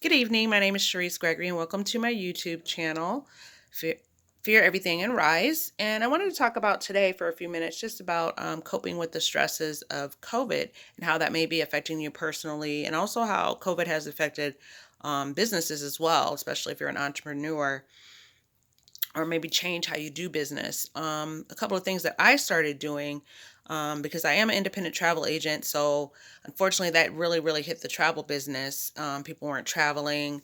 Good evening. My name is Sharice Gregory, and welcome to my YouTube channel, Fear Everything and Rise. And I wanted to talk about today for a few minutes just about coping with the stresses of COVID and how that may be affecting you personally, and also how COVID has affected businesses as well, especially if you're an entrepreneur, or maybe change how you do business. A couple of things that I started doing because I am an independent travel agent. So unfortunately, that really hit the travel business. People weren't traveling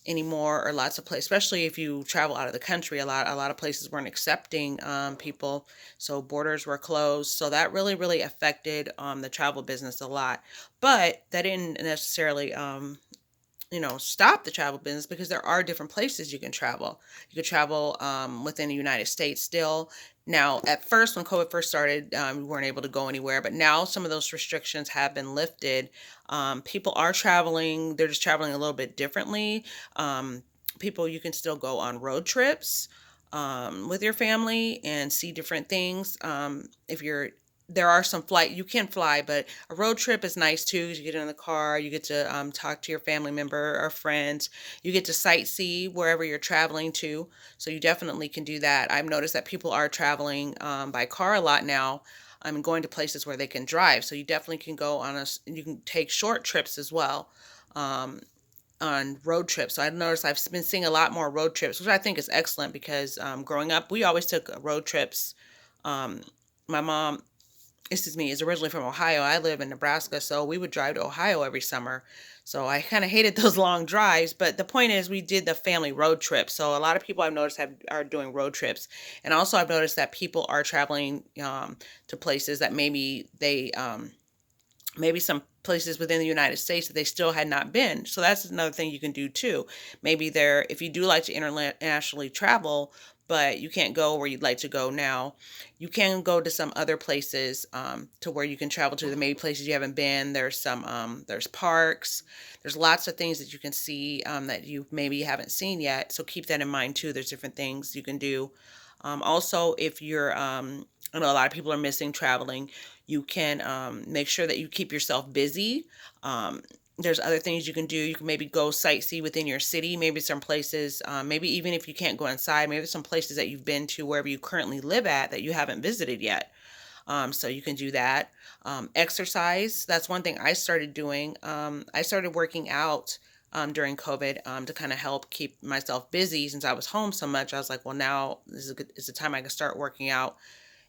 anymore, or lots of places, especially if you travel out of the country. A lot of places weren't accepting people, so borders were closed. So that really affected the travel business a lot. But that didn't necessarily stop the travel business, because there are different places you can travel. You could travel within the United States still. Now, at first, when COVID first started, we weren't able to go anywhere, but now some of those restrictions have been lifted. People are traveling, they're just traveling a little bit differently. People, you can still go on road trips with your family and see different things. If you're There are some flight you can fly, but a road trip is nice too, 'cause you get in the car, you get to talk to your family member or friends, you get to sightsee wherever you're traveling to. So you definitely can do that. I've noticed that people are traveling by car a lot now. I'm going to places where they can drive, so you definitely can go on you can take short trips as well. Um, on road trips. So I've noticed I've been seeing a lot more road trips, which I think is excellent, because growing up, we always took road trips. Um, my mom, excuse me, is originally from Ohio. I live in Nebraska, so we would drive to Ohio every summer. So I kind of hated those long drives, but the point is, we did the family road trip. So a lot of people I've noticed are doing road trips, and also I've noticed that people are traveling to places that maybe some places within the United States that they still had not been. So that's another thing you can do too. Maybe if you do like to internationally travel, but you can't go where you'd like to go now, you can go to some other places to where you can travel to the maybe places you haven't been. There's parks, there's lots of things that you can see that you maybe haven't seen yet. So keep that in mind too. There's different things you can do. Also, if I know a lot of people are missing traveling, you can make sure that you keep yourself busy. There's other things you can do. You can maybe go sightsee within your city, maybe some places, maybe even if you can't go inside, maybe some places that you've been to wherever you currently live at that you haven't visited yet. So you can do that. Exercise, that's one thing I started doing. I started working out during COVID to kind of help keep myself busy since I was home so much. I was like, well, now is the time I can start working out.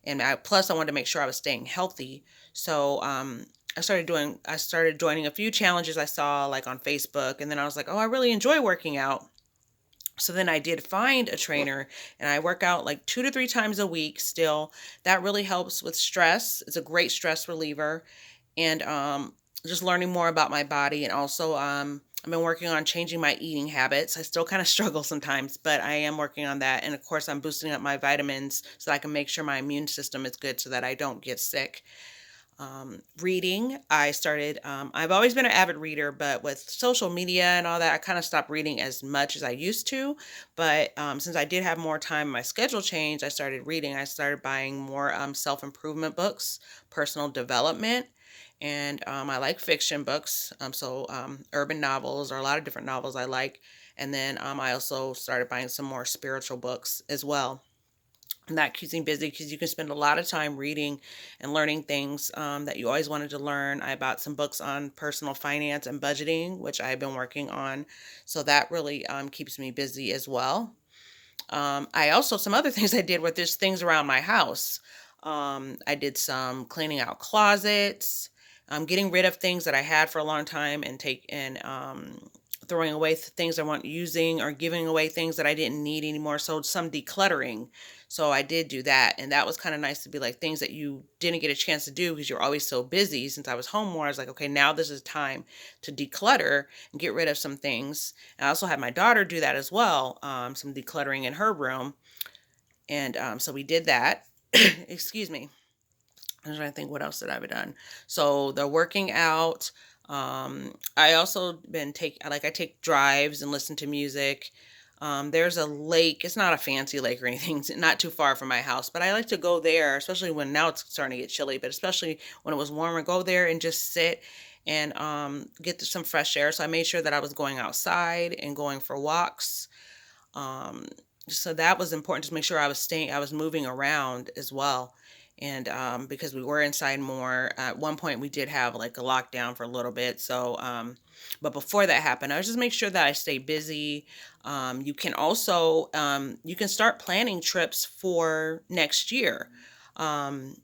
And plus, I wanted to make sure I was staying healthy. So I started joining a few challenges I saw like on Facebook, and then I was like, oh, I really enjoy working out. So then I did find a trainer, and I work out like 2 to 3 times a week still. That really helps with stress. It's a great stress reliever. And just learning more about my body. And also, I've been working on changing my eating habits. I still kind of struggle sometimes, but I am working on that. And of course, I'm boosting up my vitamins so that I can make sure my immune system is good so that I don't get sick. Reading, I've always been an avid reader, but with social media and all that, I kind of stopped reading as much as I used to. But since I did have more time, my schedule changed. I started reading. I started buying more self improvement books, personal development, and I like fiction books. Urban novels, or a lot of different novels I like. And then I also started buying some more spiritual books as well. And that keeps me busy because you can spend a lot of time reading and learning things that you always wanted to learn. I bought some books on personal finance and budgeting, which I've been working on. So that really keeps me busy as well. I also, some other things I did were just things around my house. I did some cleaning out closets, getting rid of things that I had for a long time, and throwing away things I wasn't using, or giving away things that I didn't need anymore. So some decluttering. So I did do that, and that was kind of nice to be like things that you didn't get a chance to do because you're always so busy. Since I was home more, I was like, okay, now this is time to declutter and get rid of some things. And I also had my daughter do that as well, some decluttering in her room. And so we did that. Excuse me. I'm trying to think what else that I've done. So the working out. I also I take drives and listen to music. There's a lake. It's not a fancy lake or anything. It's not too far from my house, but I like to go there, especially when now it's starting to get chilly, but especially when it was warmer, go there and just sit and get some fresh air. So I made sure that I was going outside and going for walks. Um, so that was important to make sure I was moving around as well. And because we were inside more, at one point we did have like a lockdown for a little bit. So, but before that happened, I was just make sure that I stay busy. You can also, you can start planning trips for next year. Um,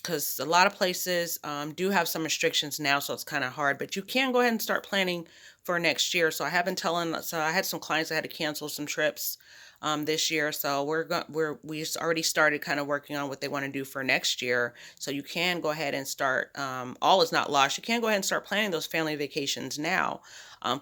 because a lot of places do have some restrictions now, so it's kind of hard. But you can go ahead and start planning for next year. So I have been telling. So I had some clients that had to cancel some trips this year. So we already started kind of working on what they want to do for next year. So you can go ahead and start. All is not lost. You can go ahead and start planning those family vacations now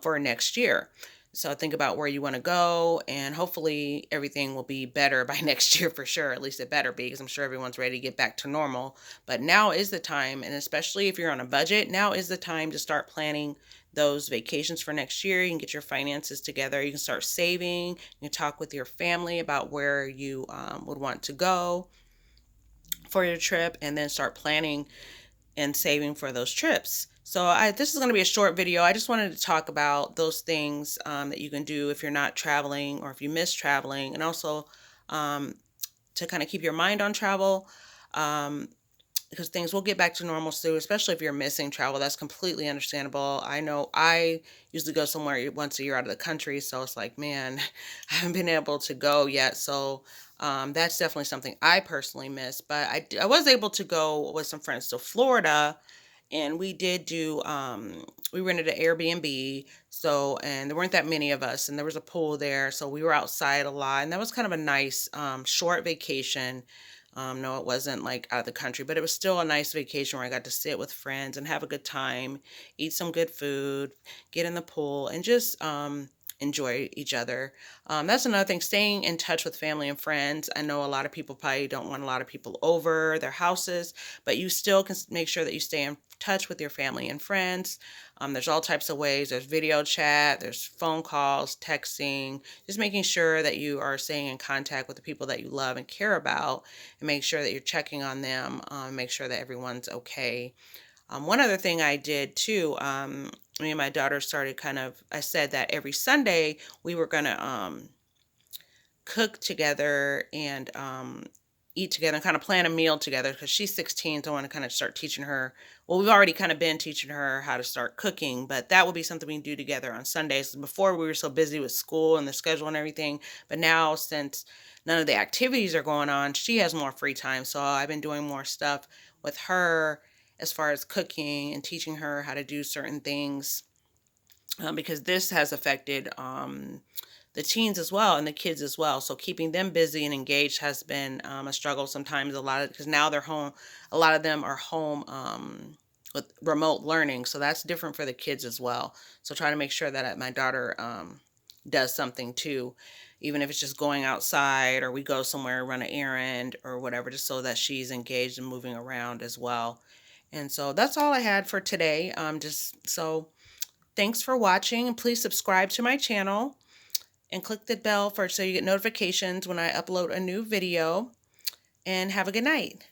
for next year. So think about where you want to go, and hopefully everything will be better by next year for sure. At least it better be, because I'm sure everyone's ready to get back to normal. But now is the time, and especially if you're on a budget, now is the time to start planning those vacations for next year. You can get your finances together. You can start saving. You can talk with your family about where you would want to go for your trip, and then start planning and saving for those trips. So this is going to be a short video. I just wanted to talk about those things that you can do if you're not traveling or if you miss traveling, and also um, to kind of keep your mind on travel. Um, because things will get back to normal soon, especially if you're missing travel. That's completely understandable. I know I usually go somewhere once a year out of the country, so it's like, man, I haven't been able to go yet. So that's definitely something I personally miss. But I was able to go with some friends to Florida, and we did do we rented an Airbnb. So, and there weren't that many of us, and there was a pool there, so we were outside a lot, and that was kind of a nice short vacation. No, it wasn't like out of the country, but it was still a nice vacation where I got to sit with friends and have a good time, eat some good food, get in the pool, and just enjoy each other. That's another thing, staying in touch with family and friends. I know a lot of people probably don't want a lot of people over their houses, but you still can make sure that you stay in touch with your family and friends. There's all types of ways. There's video chat, there's phone calls, texting, just making sure that you are staying in contact with the people that you love and care about, and make sure that you're checking on them, make sure that everyone's okay. One other thing I did too, me and my daughter started I said that every Sunday we were going to cook together and eat together and kind of plan a meal together, because she's 16. So I want to kind of start teaching her. Well, we've already kind of been teaching her how to start cooking, but that would be something we can do together on Sundays. Before, we were so busy with school and the schedule and everything, but now, since none of the activities are going on, she has more free time. So I've been doing more stuff with her as far as cooking and teaching her how to do certain things, because this has affected the teens as well and the kids as well. So keeping them busy and engaged has been a struggle sometimes. Because now they're home. A lot of them are home with remote learning, so that's different for the kids as well. So trying to make sure that my daughter does something too, even if it's just going outside or we go somewhere, run an errand or whatever, just so that she's engaged and moving around as well. And so that's all I had for today. Just so thanks for watching, and please subscribe to my channel and click the bell so you get notifications when I upload a new video. And have a good night.